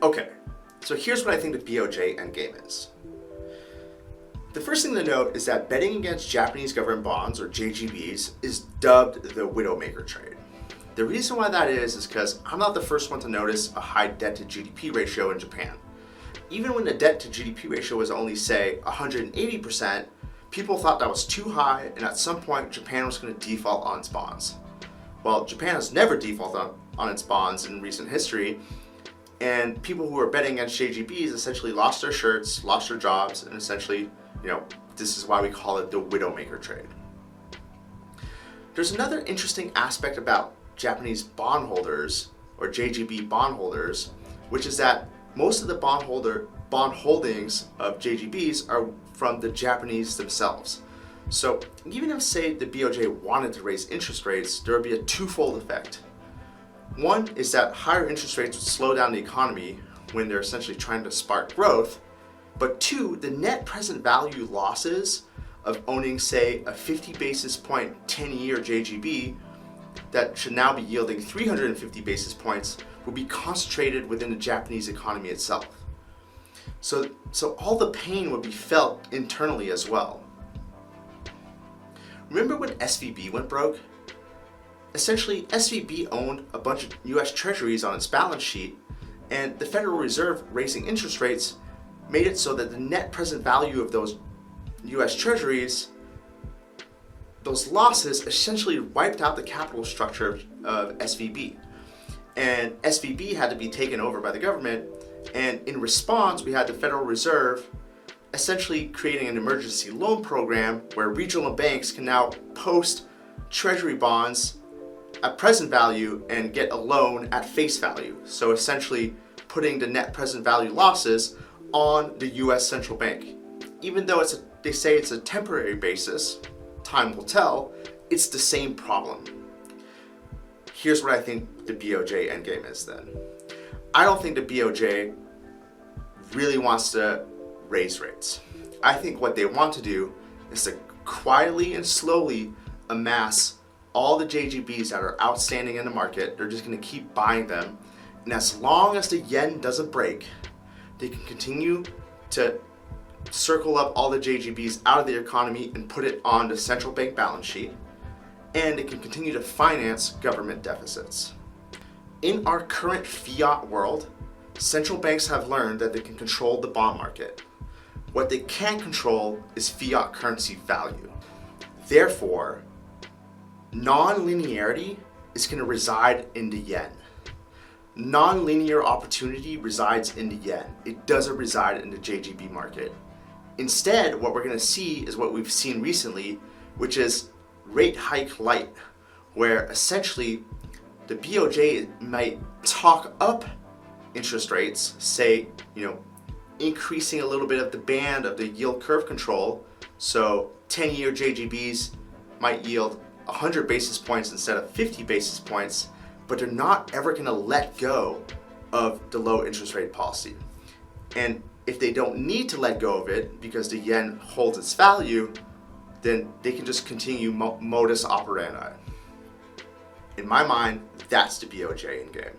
Okay, so here's what I think the BOJ endgame is. The first thing to note is that betting against Japanese government bonds, or JGBs, is dubbed the Widowmaker trade. The reason why that is because I'm not the first one to notice a high debt to GDP ratio in Japan. Even when the debt to GDP ratio was only, say, 180%, people thought that was too high, and at some point Japan was going to default on its bonds. Well, Japan has never defaulted on its bonds in recent history, and people who were betting against JGBs essentially lost their shirts, lost their jobs, and essentially, this is why we call it the Widowmaker trade. There's another interesting aspect about Japanese bondholders, or JGB bondholders, which is that most of the bond holdings of JGBs are from the Japanese themselves. So even if, say, the BOJ wanted to raise interest rates, there would be a twofold effect. One is that higher interest rates would slow down the economy when they're essentially trying to spark growth. But two, the net present value losses of owning, say, a 50 basis point 10-year JGB that should now be yielding 350 basis points will be concentrated within the Japanese economy itself. So all the pain would be felt internally as well. Remember when SVB went broke? Essentially, SVB owned a bunch of US treasuries on its balance sheet, and the Federal Reserve raising interest rates made it so that the net present value of those US treasuries, those losses essentially wiped out the capital structure of SVB. And SVB had to be taken over by the government, and in response we had the Federal Reserve essentially creating an emergency loan program where regional banks can now post treasury bonds at present value and get a loan at face value. So essentially putting the net present value losses on the US central bank. Even though they say it's a temporary basis, time will tell, it's the same problem. Here's what I think the BOJ endgame is then. I don't think the BOJ really wants to raise rates. I think what they want to do is to quietly and slowly amass all the JGBs that are outstanding in the market. They're just going to keep buying them, and as long as the yen doesn't break, they can continue to circle up all the JGBs out of the economy and put it on the central bank balance sheet, and it can continue to finance government deficits. In our current fiat world, central banks have learned that they can control the bond market. What they can't control is fiat currency value. Therefore, non-linearity is going to reside in the yen. Non-linear opportunity resides in the yen. It doesn't reside in the JGB market. Instead, what we're going to see is what we've seen recently, which is rate hike light, where essentially the BOJ might talk up interest rates, say, increasing a little bit of the band of the yield curve control. So 10-year JGBs might yield 100 basis points instead of 50 basis points, but they're not ever going to let go of the low interest rate policy. And if they don't need to let go of it because the yen holds its value, then they can just continue modus operandi. In my mind, that's the BOJ endgame.